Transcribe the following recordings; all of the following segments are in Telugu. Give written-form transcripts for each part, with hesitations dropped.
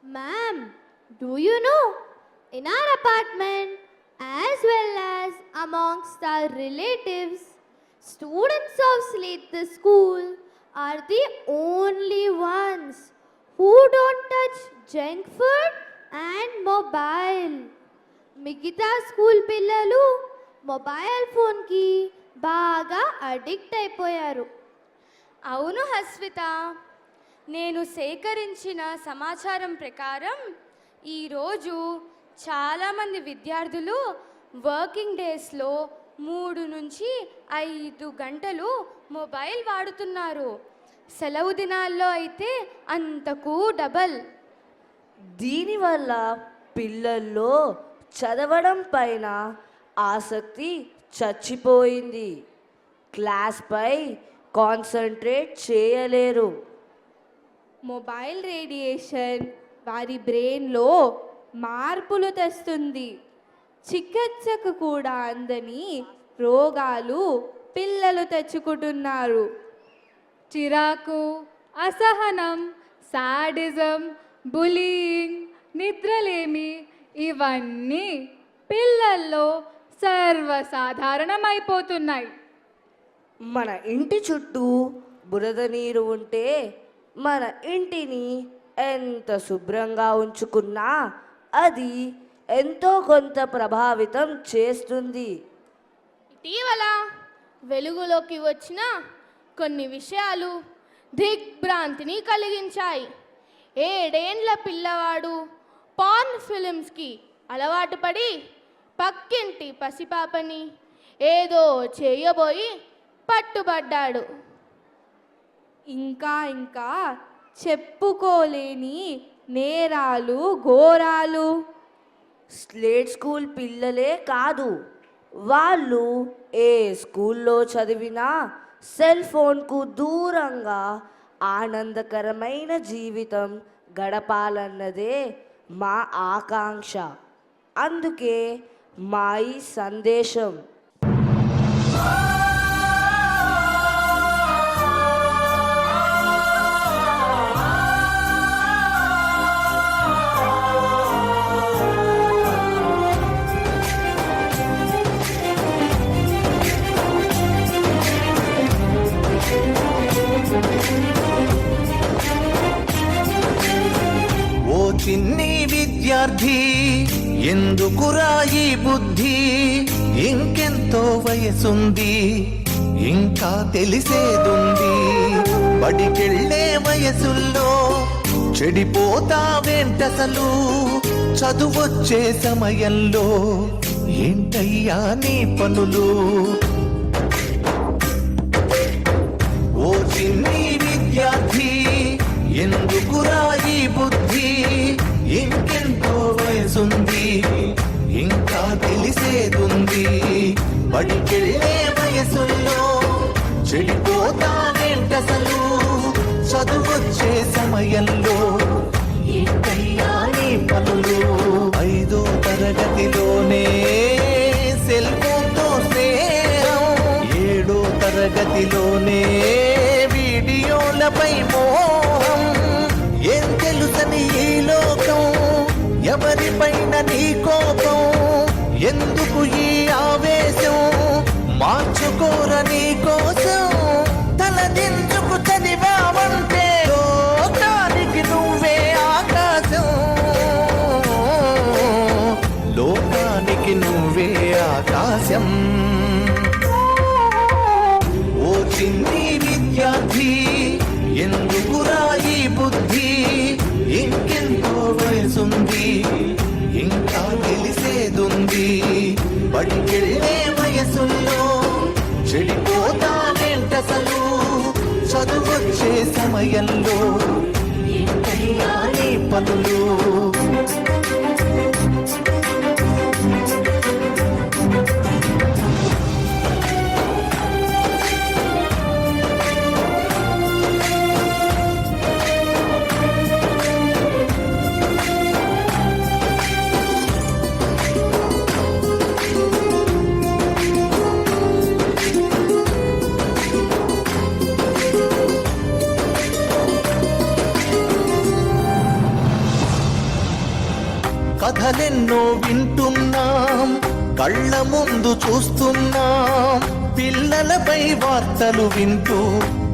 Ma'am, do you know, in our apartment, as well as amongst our relatives, students of Slate School are the only ones who don't touch junk food and mobile. మిగతా స్కూల్ పిల్లలు మొబైల్ ఫోన్కి బాగా అడిక్ట్ అయిపోయారు. అవును హస్విత, నేను సేకరించిన సమాచారం ప్రకారం ఈరోజు చాలామంది విద్యార్థులు వర్కింగ్ డేస్లో 3 నుంచి 5 గంటలు మొబైల్ వాడుతున్నారు. సెలవు దినాల్లో అయితే అంతకు డబల్. దీనివల్ల పిల్లల్లో చదవడం పైన ఆసక్తి చచ్చిపోయింది. క్లాస్పై కాన్సన్ట్రేట్ చేయలేరు. మొబైల్ రేడియేషన్ వారి బ్రెయిన్లో మార్పులు తెస్తుంది. చికిత్సకు కూడా అందని రోగాలు పిల్లలు తెచ్చుకుంటున్నారు. చిరాకు, అసహనం, సాడిజం, బులీయింగ్, నిద్రలేమి ఇవన్నీ పిల్లల్లో సర్వసాధారణమైపోతున్నాయి. మన ఇంటి చుట్టూ బురద నీరు ఉంటే మన ఇంటిని ఎంత శుభ్రంగా ఉంచుకున్నా అది ఎంతో కొంత ప్రభావితం చేస్తుంది. ఇటీవల వెలుగులోకి వచ్చిన కొన్ని విషయాలు దిగ్భ్రాంతిని కలిగించాయి. 7 ఏండ్ల పిల్లవాడు పార్న్ ఫిలిమ్స్కి అలవాటు పడి పక్కింటి పసిపాపని ఏదో చేయబోయి పట్టుబడ్డాడు. ఇంకా చెప్పుకోలేని నేరాలు, ఘోరాలు. స్లేట్ స్కూల్ పిల్లలే కాదు, వాళ్ళు ఏ స్కూల్లో చదివినా సెల్ ఫోన్కు దూరంగా ఆనందకరమైన జీవితం గడపాలన్నదే మా ఆకాంక్ష. అందుకే మా ఈ సందేశం. చిన్ని విద్యార్థి, ఎందుకురా ఈ బుద్ధి? ఇంకెంతో వయసుంది, ఇంకా తెలిసేదుంది. బడికెళ్ళే వయసుల్లో చెడిపోతావేంటసలు? చదువొచ్చే సమయంలో ఏంటయ్యా నీ పనులు? ఓ చిన్ని విద్యార్థి, ఎందుకురా ఈ బుద్ధి? ఇంకెంతో వయసుంది, ఇంకా తెలిసేదుంది. బడికెళ్ళే వయసుల్లో చెడిపోతావేంటసలు? చదువొచ్చే సమయంలో ఏంటయ్యా నీ పనులు? 5వ తరగతిలోనే సెల్ ఫోన్తో స్నేహం, 7వ తరగతిలోనే వీడియోలపై మోహం. ఏం తెలుసని ఈ లోకం? ఎవరిపైన నీ కోపం? ఎందుకు ఈ ఆవేశం? మార్చుకోర నీ కోసం తలదించుకు చదివావంటే లోకానికి నువ్వే ఆకాశం. లోకానికి నువ్వే ఆకాశం. ఓ చిన్ని విద్యార్థి, ఎందుకురా ఈ బుద్ధి? ఇంకెంతో వయసుంది, ఇంకా తెలిసేదుంది. బడికెళ్ళే వయసుల్లో చెడిపోతావేంటసలు? చదువొచ్చే సమయంలో ఏంటయ్యా నీ పనులు? కథలెన్నో వింటున్నాం, కళ్ళ ముందు చూస్తున్నాం. పిల్లలపై వార్తలు వింటూ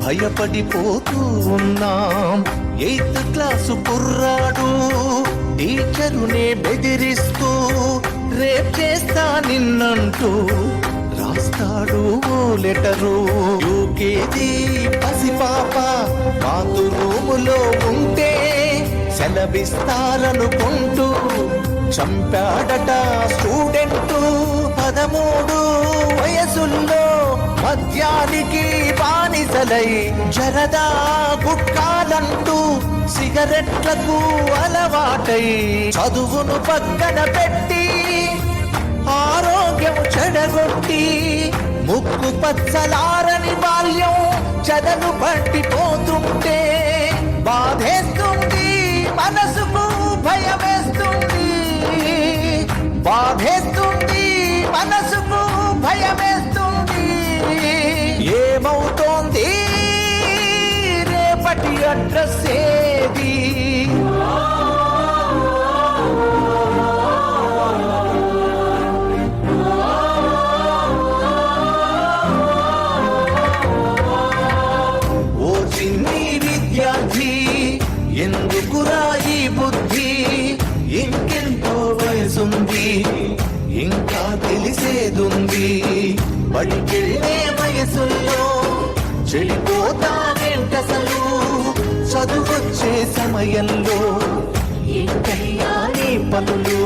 భయపడిపోతూ ఉన్నాం. 8th క్లాసు కుర్రాడు టీచరునే బెదిరిస్తూ రేప్ చేస్తా నిన్నంటూ రాస్తాడు ఓ లెటరు. యూకేజీ పసిపాప బాతురూములో ఉంటే సెలవిస్తారనుకుంటూ చంపాడట స్టూడెంటు. 13 వయసుల్లో మద్యానికి బానిసలై జరదా గుట్కాలంటూ సిగరెట్లకు అలవాటై చదువును పక్కన పెట్టి ఆరోగ్యం చెడగొట్టి ముక్కు పచ్చలారని బాల్యం చెదలు పట్టిపోతుంటే బాధేస్తుంది, మనసుకు భయమేస్తుంది. బాధేస్తుంది, మనసుకు భయమేస్తుంది. ఏమవుతోంది రేపటి అడ్రస్ ఏది? ఓ చిన్ని విద్యార్థి, ఎందుకురా ఈ బుద్ధి? ఇంకెంతో వయసుంది, ఇంకా తెలిసేదుంది. బడికెళ్ళే వయసుల్లో చెడిపోతావేంటసలు? చదువొచ్చే సమయంలో ఏంటయ్యా నీ పనులు?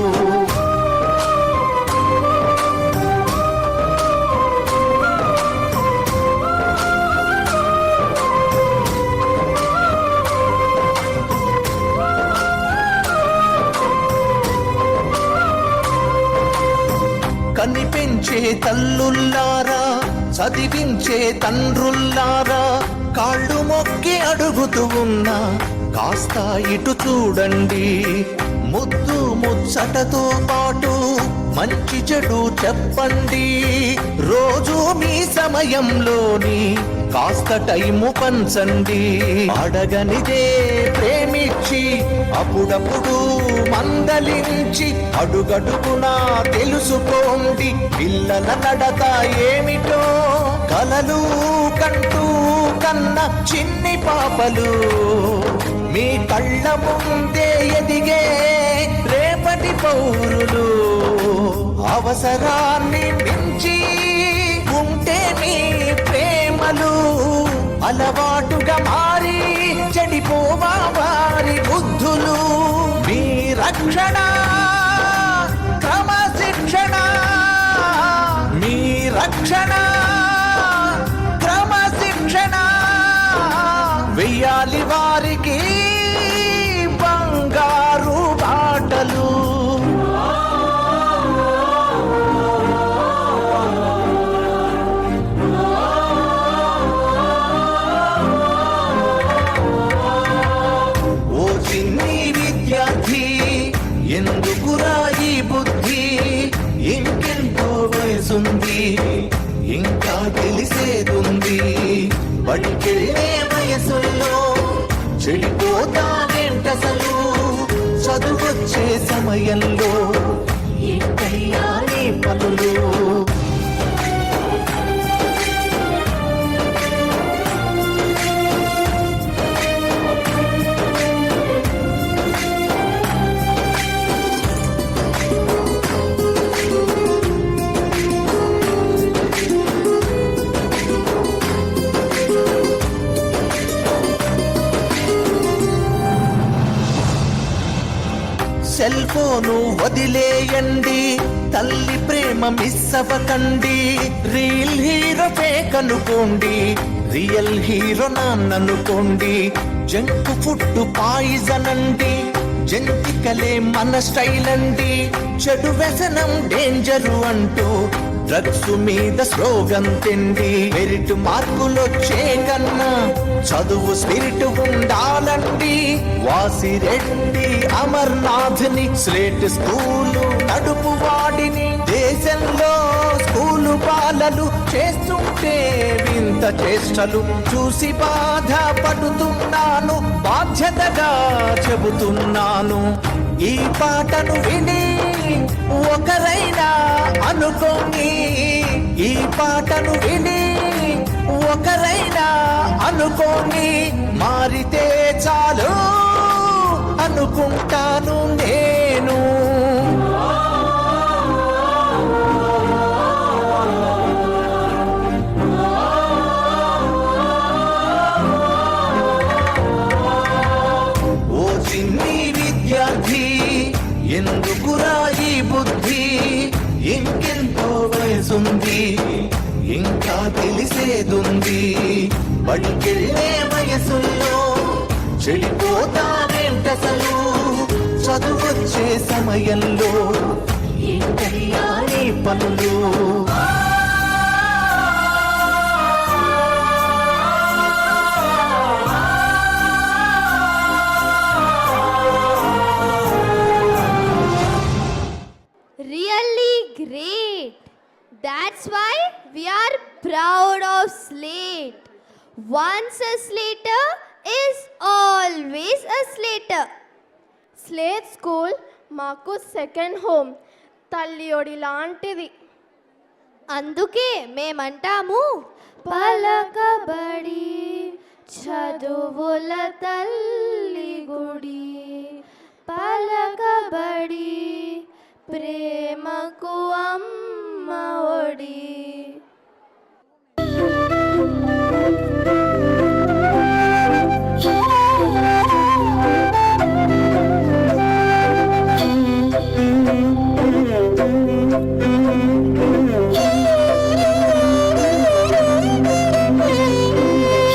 కనిపించే తల్లుల్లారా, చదివించే తండ్రుల్లారా, కాళ్ళు మొక్కి అడుగుతూ ఉన్నా కాస్త ఇటు చూడండి. ముద్దు ముచ్చటతో పాటు మంచి చెడు చెప్పండి. రోజు మీ సమయంలోని కాస్త టైము పంచండి. అడగనిదే ప్రేమించి అప్పుడప్పుడు మందలించి అడుగడుగునా తెలుసుకోండి. పిల్లల నడత ఏమిటో కలలు కంటూ కన్న చిన్ని పాపలు మీ కళ్ళ ముందే ఎదిగే రేపటి పౌరులు. అవసరాన్ని మించి ఉంటే మీ ప్రేమలు అలవాటుగా మారి చెడిపోవా వారి బుద్ధులు. మీ రక్షణ క్రమశిక్షణ, మీ రక్షణ క్రమశిక్షణ వెయ్యాలి వారికి బంగారు బాటలు. ఓ చిన్ని విద్యార్థి, ఎందుకురా ఈ బుద్ధి? ఇంకెంతో వయసుంది, ఇంకా తెలిసేదుంది. బడికెళ్ళే వయసుల్లో చెడిపోతావేంటసలు? చదువొచ్చే సమయంలో ఏంటయ్యా నీ పనులు? సెల్ ఫోను వదిలేయండి, తల్లి ప్రేమ మిస్ అవ్వకండి. రియల్ హీరో ఫేక్ అనుకోండి, రియల్ హీరో నాన్ననుకోండి. జంక్ ఫుడ్ పాయిజన్ అండి, జంతికలే మన స్టైల్ అండి. చెడు వ్యసనం డేంజరు అంటూ డ్రగ్స్ మీద స్లోగన్ తిండి. మెరిట్ మార్కులొచ్చే కన్నా చదువు స్పిరిట్ ఉండాలండి. వాసిరెడ్డి అమర్నాథ్ ని స్లేట్ స్కూలు నడుపు వాడిని దేశంలో స్కూలు పాలలు చేస్తుంటే వింత చేష్టలు చూసి బాధ పడుతున్నాను. బాధ్యతగా చెబుతున్నాను, ఈ పాటను విని ఒకరైనా అనుకోని ఈ పాటను విని ఒకరైనా అనుకోని మారితే చాలు అనుకుంటాను నేను. ఓ చిన్ని విద్యార్థి ఎందుకురా ఈ బుద్ధి, ఇంకెంతో వయసుంది ఇంకా తెలిసేదుంది, బడికెళ్ళే వయసుల్లో చెడిపోతావేంటసలు, చదువొచ్చే సమయంలో ఏంటయ్యా నీ పనులు. Really great. That's why we are proud of Slate. Once a Slater is always a Slater. Slate school మాకు సెకండ్ హోమ్, తల్లియొడి లాంటిది. అందుకే మేమంటాము పలకబడి చదువుల తల్లి గుడి, పలకబడి ప్రేమకు అమ్మ ఒడి.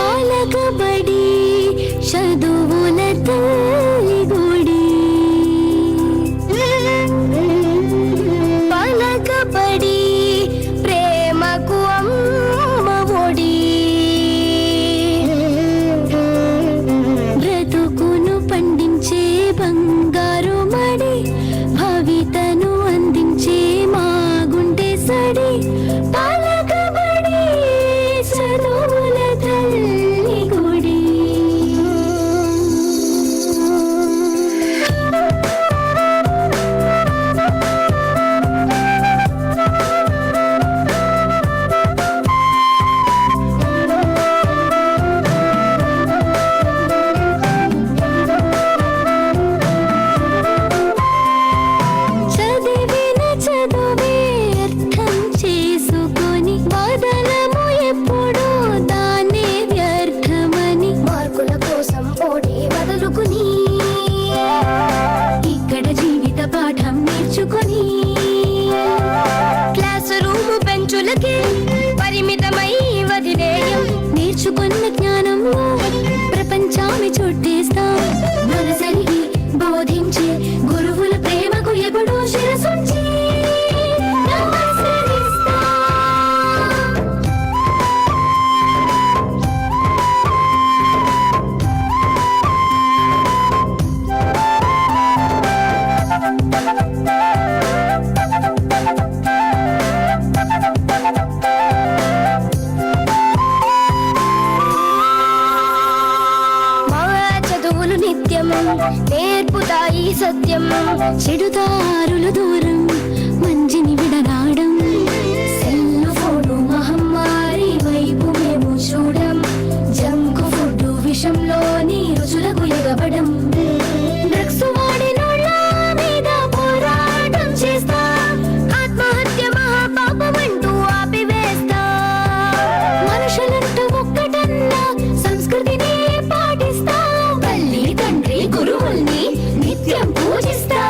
పలకబడి చదువుల తల్లి గుడి, పలకబడి ప్రేమకు అమ్మ ఒడి. బ్రతుకును పండించే బంగారు మడి, భవితను అందించే మా గుండె సడి, పలకబడి చదువుల తల్లి గుడి. చదివిన చదువే అర్థం చేసుకొని బదలము ఎప్పుడు దాన్నే వ్యర్థమని, మార్కుల కోసం ఓడి వదులుకుని ఇక్కడ జీవిత పాఠం నేర్చుకొని, క్లాస్ రూము బెంచులకే పరిమితమై వదిలేయం, నేర్చుకున్న జ్ఞానంలో ప్రపంచాన్ని చుట్టేస్తాం. మనసరిగి బోధించే గురువుల ప్రేమకు ఎప్పుడూ శిరసుంచి నమస్కరిస్తాం. మా చదువులు నిత్యం నేర్పుతాయి సత్యం, చెడుదారులు దూరం మంచిని విడనాడం. సెల్లు ఫోను మహమ్మారి వైపు మేము చూడం, జంకు ఫుడ్ విషంలోని రుచులకు ఎగబడం. డ్రగ్స్ వాడినోళ్ళ మీద పోరాటం చేస్తా, ఆత్మహత్య మహాపాపమంటూ ఆపివేస్తా. మనుషులంటూ ఒక్కటన్నా సంస్కృతిని పాటిస్తా, తల్లి తండ్రి గురువుల్ని నిత్యం పూజిస్తా.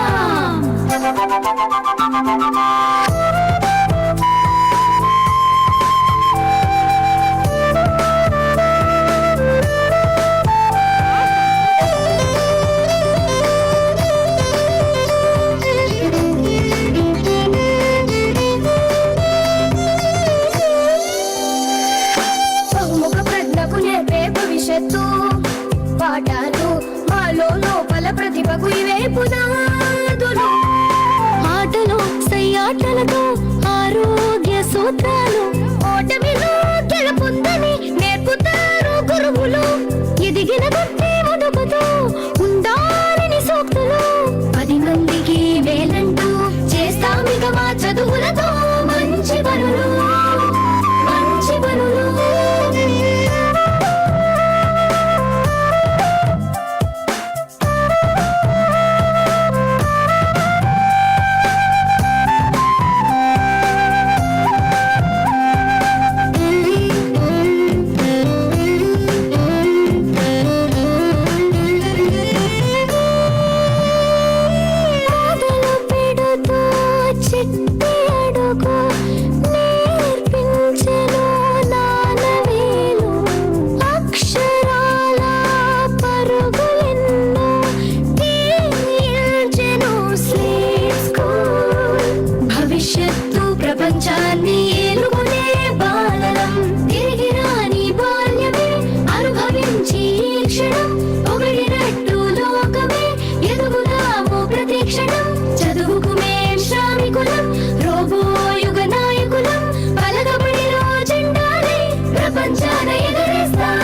క్షణం చదువుకు మేం శ్రామికులం రోబోయుగ నాయకులం పలకబడి రోజెండాలే ప్రపంచాన ఎగరేస్తాం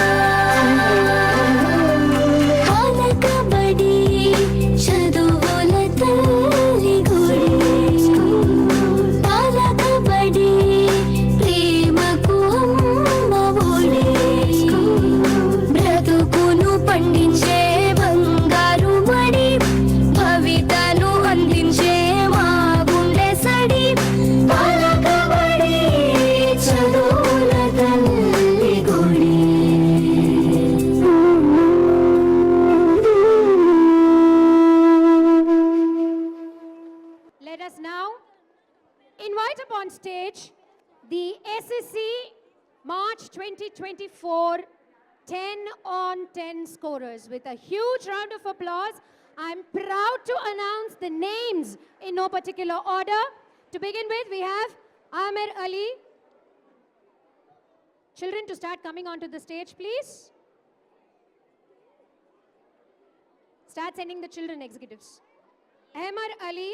కబడ్డీ చదువుల తల్లి గుడి కబడ్డీ ప్రేమకు అమ్మ ఒడి బ్రతుకును పండించే బంగారు మడి భవితను అందించే మా గుండె సడి కబడ్డీ చదువుల తల్లి గుడి Let us now invite upon stage the SSC March 2024 10 on 10 scorers. With a huge round of applause, I'm proud to announce the names in no particular order. To begin with, we have Amir Ali. Children to start coming onto the stage, please. Start sending the children, executives. Amir Ali,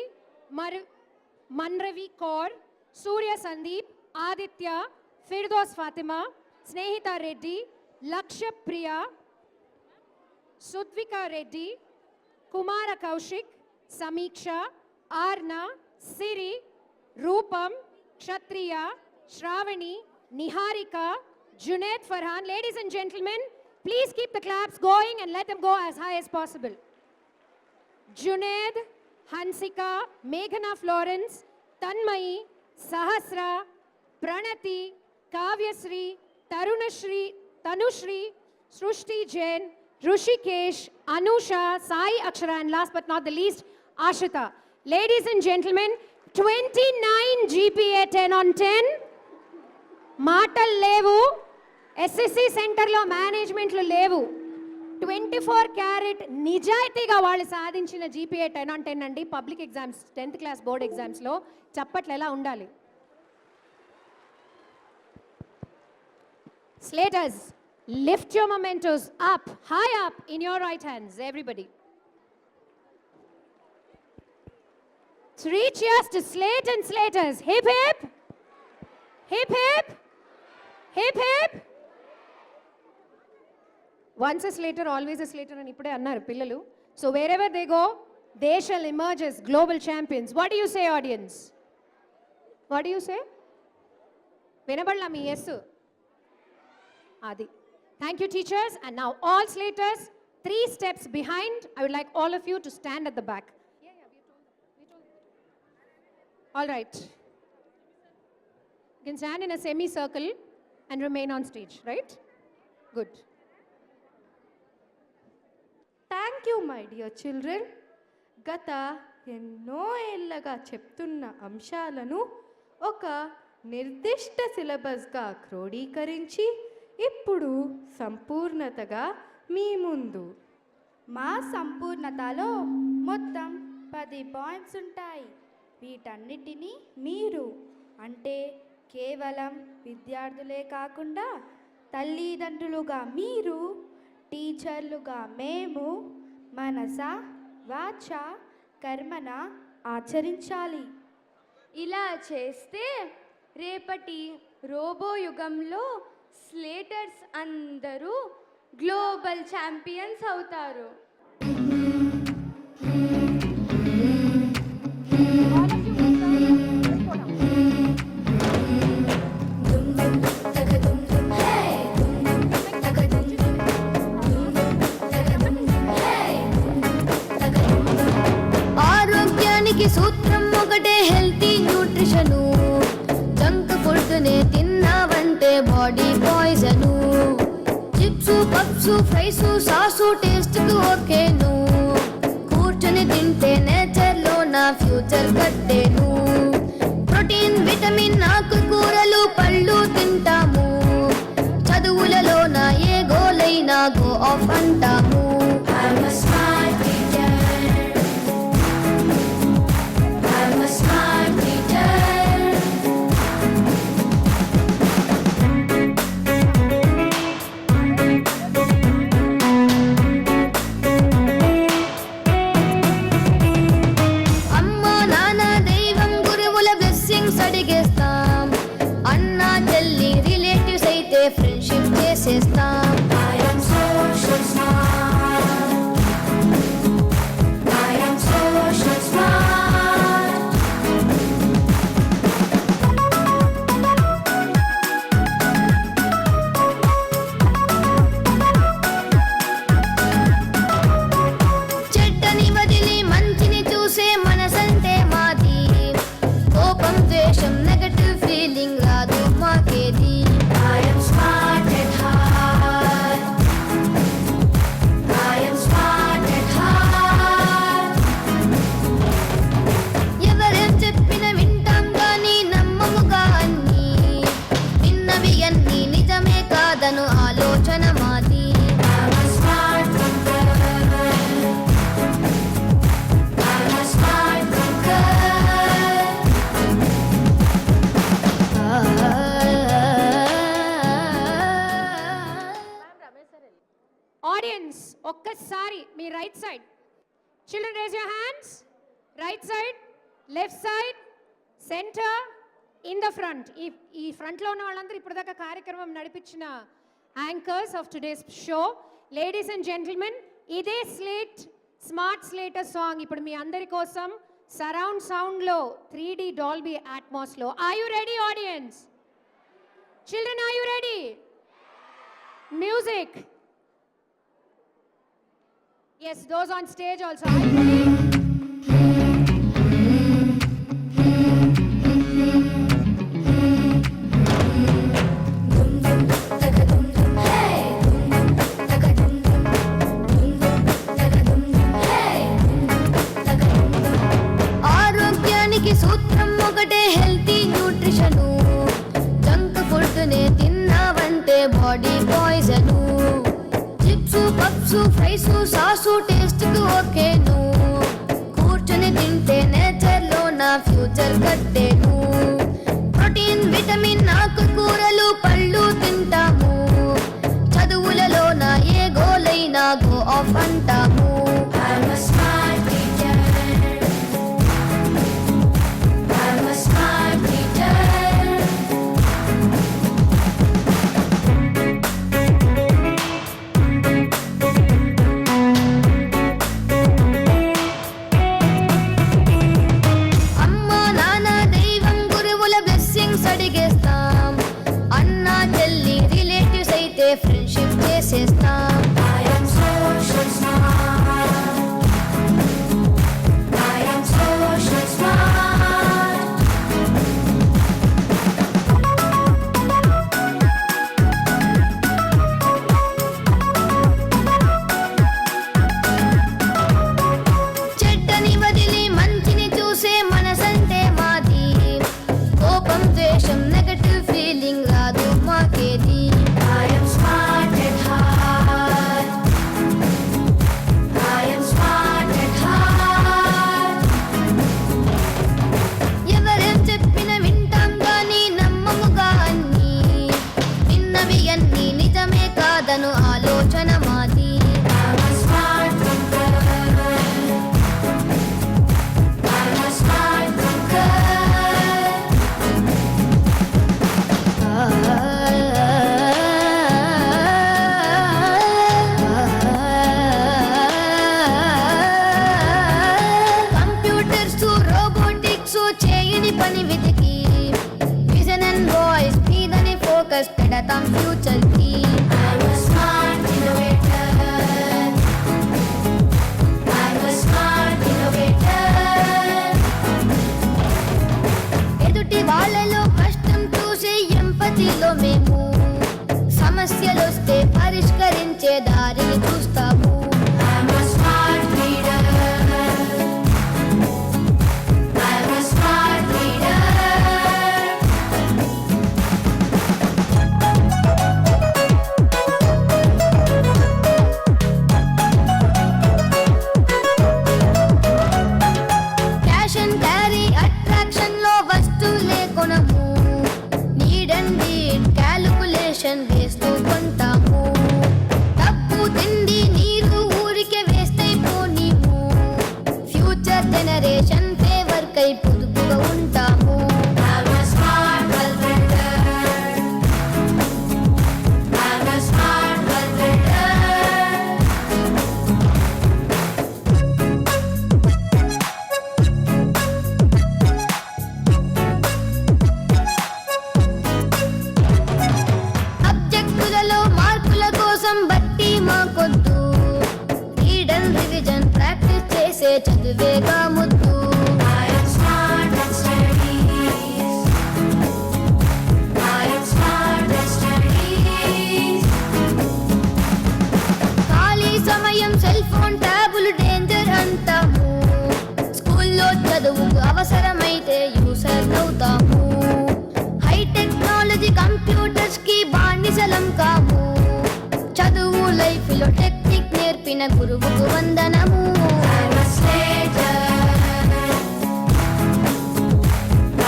Manravi Kaur, Surya Sandeep, Aditya, Firdos Fatima, Snehita Reddy, Laksha Priya, Sudvika Reddy, Kumara Kaushik, Samiksha, Arna, Siri, Rupam, Kshatriya, Shravani, Niharika, Junaid Farhan. Ladies and gentlemen, please keep the claps going and let them go as high as possible. Junaid, Hansika, Meghana Florence, Tanmayi, Sahasra, Pranati, Kavyasri, Tarunashri, Tanushri, Srushti Jain, Rushikesh, Anusha, Sai Akshara, and last but not the least, Ashita. Ladies and gentlemen, 29 GPA 10 on 10. మాటలు లేవు, ఎస్ఎస్సి సెంటర్లో మేనేజ్మెంట్లు లేవు. 24 క్యారెట్ నిజాయితీగా వాళ్ళు సాధించిన జీపీఏ 10 on 10 అండి. Public exams 10th class board ఎగ్జామ్స్లో చప్పట్లు ఎలా ఉండాలి. Slaters, lift your mementos up, high up in your right hands, everybody. 3 cheers to Slate and Slaters. Hip hip, hip hip, hip hip. Once a Slater, always a Slater అని ఇప్పుడే అన్నారు పిల్లలు. So wherever they go, they shall emerge as global champions. What do you say, audience? What do you say? వినబడలా మీ yes? Adi. Thank you, teachers. And now all Slaters, 3 steps behind. I would like all of you to stand at the back. We told them. All right. You can stand in a semicircle and remain on stage, right? Good. Thank you my dear children. గత ఎన్నో ఏళ్ళగా చెప్తున్న అంశాలను ఒక నిర్దిష్ట సిలబస్గా క్రోడీకరించి ఇప్పుడు సంపూర్ణతగా మీ ముందు. మా సంపూర్ణతలో మొత్తం 10 పాయింట్స్ ఉంటాయి. వీటన్నిటినీ మీరు అంటే కేవలం విద్యార్థులే కాకుండా తల్లిదండ్రులుగా మీరు, టీచర్లుగా మేము మనస వాచ కర్మన ఆచరించాలి. ఇలా చేస్తే రేపటి రోబో యుగంలో స్లేటర్స్ అందరూ గ్లోబల్ ఛాంపియన్స్ అవుతారు. ఆరోగ్యానికి సూత్రం ఒకటే, హెల్తీ న్యూట్రిషను. జంక్ ఫుడ్ నే తిన్నావంటే body poison. Chips puffs fries sauce taste కు ఓకేను. కూర్చొని తింటే నేచర్ లో నా ఫ్యూచర్ కట్టేను. ప్రోటీన్ విటమిన్ ఆకుకూరలు పళ్ళు తింటాము. చదువులలో నా ఏ గోలైనా గో ఆఫ్ అంటాము. I'm a smart teacher. I'm a smart teacher. right side. Children, raise your hands. Right side, left side, center, in the front. ఈ ఫ్రంట్లో ఉన్న వాళ్ళందరూ ఇప్పటిదాకా కార్యక్రమం నడిపించిన anchors of today's show. Ladies and gentlemen, ఇదే స్మార్ట్ స్లేటర్ సాంగ్ ఇప్పుడు మీ అందరి కోసం సరౌండ్ సౌండ్లో 3D డాల్బీ అట్మాస్లో. Are you ready audience? Children, are you ready? Music. Yes, those on stage also. Are you ready? ఆరోగ్యానికి సూత్రం ఒకటే, హెల్తీ న్యూట్రిషను. జంక్ ఫుడ్ నే తిన్నావంటే body poison. Chips, puffs, fries, sauce taste కు ఓకేను. కూర్చొని తింటే నేచర్ లో నా ఫ్యూచర్ కట్టేను. ప్రోటీన్, విటమిన్, ఆకుకూరలు, పళ్ళు తింటాము. చదువులలో నా ఏ గోలైనా గో ఆఫ్ అంటాము. I'm a smart teacher. I'm a smart teacher. అమ్మా నాన్న దైవం గురువుల బ్లెస్సింగ్స్ అడిగేస్తాం. అన్నా చెల్లి రిలేటివ్స్ అయితే ఫ్రెండ్షిప్ చేసేస్తాం. I am social smart. I am social smart. చెడ్డని వదిలి మంచిని చూసే మనసంటే మాది. కోపం, ద్వేషం, నెగటివ్ ఫీలింగ్ రాదు మాకేది. I am smart at heart. I am smart at heart. ఎవరేం చెప్పిన వింటాం గాని నమ్మముగా అన్ని. విన్నవి అన్ని నిజమే కాదను ఆలోచన మాది. I'm a smart thinker. I'm a smart thinker. Computers, robotics చేయని పని వెతికి విజన్ అండ్ వాయిస్ మీదని ఫోకస్ పెడతాం ఫ్యూచర్ కి. I'm a smart innovator. I'm a smart innovator. ఎదుటి వాళ్ళలో కష్టం చూసే ఎంపతిలో మేము. సమస్యలొస్తే పరిష్కరించే దారిని చూస్తాము. I'm a smart leader. I'm a smart leader. Cash and carry attraction లో వస్తువులే కొనము. నీడ్ అండ్ నీడ్ క్యాలిక్యులేషన్ వేస్తూ కొంటాము. డబ్బు, తిండి, నీరు ఊరికే వేస్ట్ అయిపోనీము. ఫ్యూచర్ జనరేషన్ ఫేవర్ కై పొదుపుగా ఉంటాము. I'm a smart calculator. I'm a smart calculator. సబ్జెక్టులలో మార్కుల కోసం బట్టి మాకొద్దు. రీడ్ అండ్ రివిజన్ ప్రాక్టీస్ చేసే చదువేగా ముద్దు. I am smart at studies. I am smart at studies. ఖాళీ సమయం సెల్ ఫోన్, ట్యాబులు డేంజర్ అంటాము. స్కూల్లో చదువుకు అవసరమైతే యూసర్ అవుతాము. హై టెక్నాలజీ కంప్యూటర్స్ కి బానిసలం కాము. చదువు లైఫ్ లో టెక్నిక్ నేర్పిన గురువుకు వందనము. I'm a slater.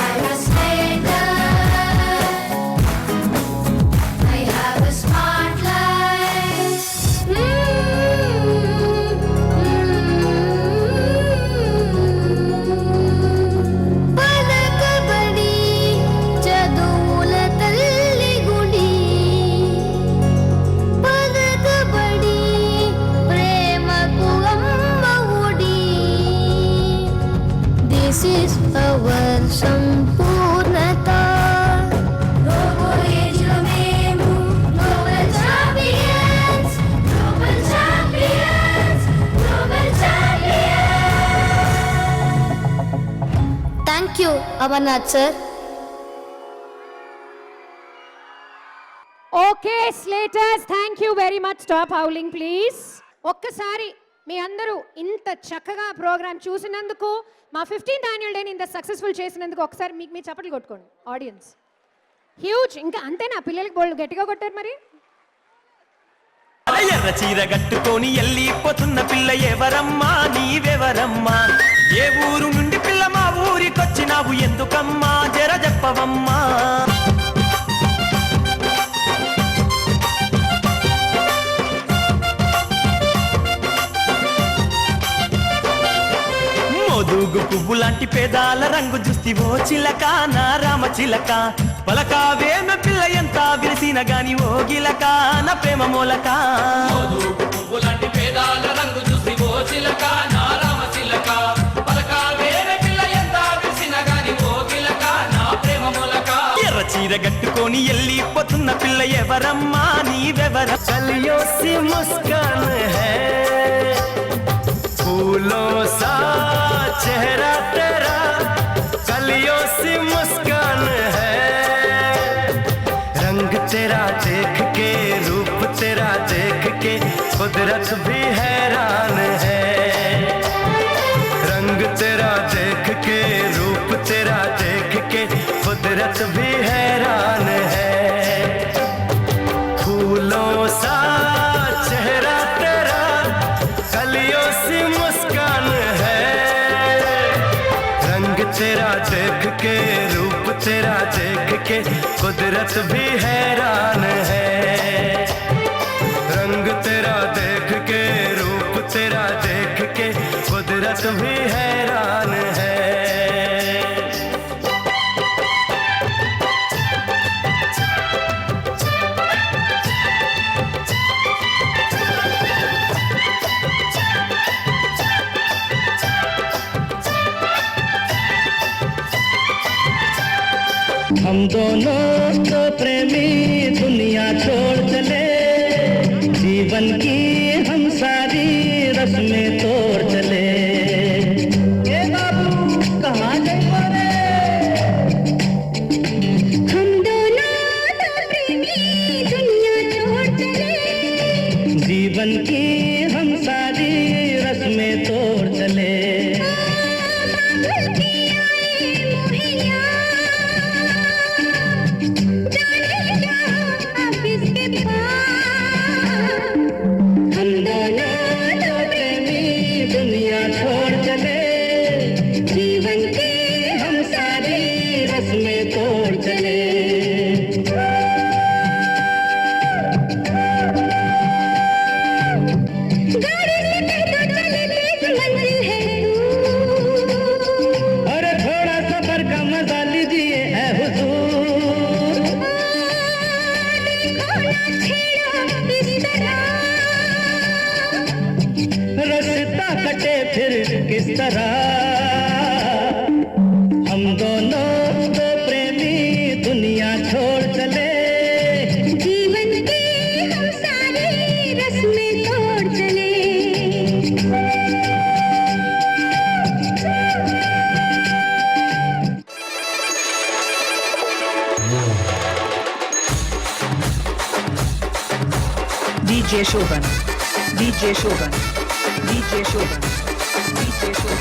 I'm a slater. I have a smart life. This is our Sampurnata. Robo age lo memu, global champions, global champions, global champions. Thank you, Amarnath sir. Okay slaters, thank you very much. Stop howling please. ఒక్కసారి మీ అందరూ ఇంత చక్కగా ప్రోగ్రామ్ చూసినందుకు, మా 15th యాన్యువల్ డేని ఇంత సక్సెస్ఫుల్ చేసినందుకు ఒకసారి మీకు మీ చప్పట్లు కొట్టుకోండి ఆడియన్స్. హ్యూజ్. ఇంకా అంతేనా? పిల్లలకి బోల్డ్ గట్టిగా కొట్టారు మరి. ఎర్ర చీర కట్టుకొని వెళ్ళిపోతున్న పిల్ల ఎవరమ్మా, నీవెవరమ్మా? ఏ ఊరు నుండి పిల్ల మా ఊరికొచ్చినావు ఎందుకమ్మా, జర చెప్పవమ్మా. మోదుగు పువ్వు లాంటి పేదాల రంగు చూస్తివో చిలక, నా రామ చిలక. పలకావేమ పిల్ల ఎంత విరిసిన గాని ఓ గిలక, నా ప్రేమ మూలక. మోదుగు పువ్వు లాంటి పేదాల రంగు చూస్తివో చిలక, నా రామ చిలక. పలకావేమ పిల్ల ఎంత విరిసిన గాని ఓ గిలక, నా ప్రేమ మూలక. ఎర్ర చీర కట్టుకొని వెళ్ళిపోతున్న పిల్ల ఎవరమ్మా, నీవెవర? చలియో సి ముస్కాన్ హై, फूलों सा चेहरा तेरा, कलियों सी मुस्कान है. रंग तेरा देख के, रूप तेरा देख के, कुदरत भी हैरान है. रंग तेरा देख के, रूप तेरा देख के, कुदरत भी हैरान है. फूलों सा चेहरा तेरा, कलियों सी मुस्कान है. रंग तेरा देख के, रूप तेरा देख के, कुदरत भी हैरान है. रंग तेरा देख के, रूप तेरा देख के, कुदरत भी हैरान है. हम दोनों तो प्रेमी दुनिया छोड़ चले, जीवन की हम सारी रस्में तोड़ चले. ए बाबू कहाँ गए रे? हम दोनों तो प्रेमी दुनिया छोड़ चले, जीवन की हम सारी रस्में तोड़ चले. हम दोनों तो प्रेमी दुनिया छोड़ चले, जीवन की हम सारी रस्में तोड़ चले. गाड़ी से तो चले, तेज मंजिल है तू. अरे थोड़ा सफर का मजा लीजिए ऐ हुजूर. देखो ना छेड़ो इस तरह, रास्ता कटे फिर किस तरह. हम दोनों तो प्रेमी दुनिया छोड़ चले, जीवन की हम सारी रस्में तोड़ चले. DJ Shoban, DJ Shoban, DJ Shoban, DJ Shoban.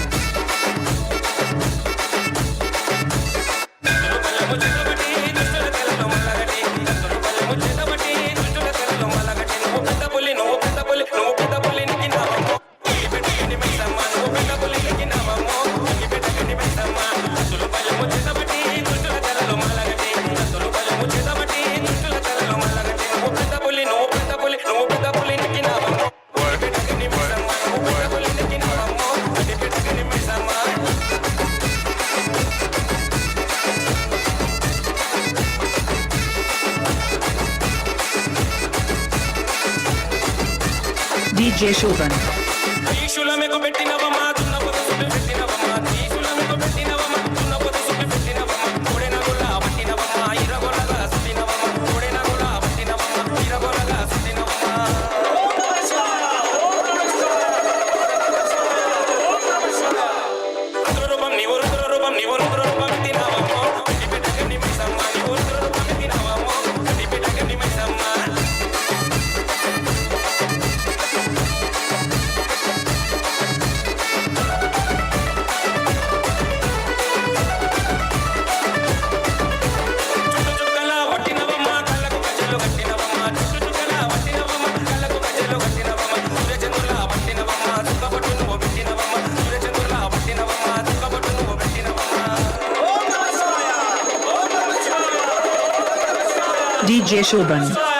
DJ Shoban. త్రిశూలమే పెట్టినవమా, దున్నపోతు పెట్టినవమా, త్రిశూలమే పెట్టిన DJ Shobhan.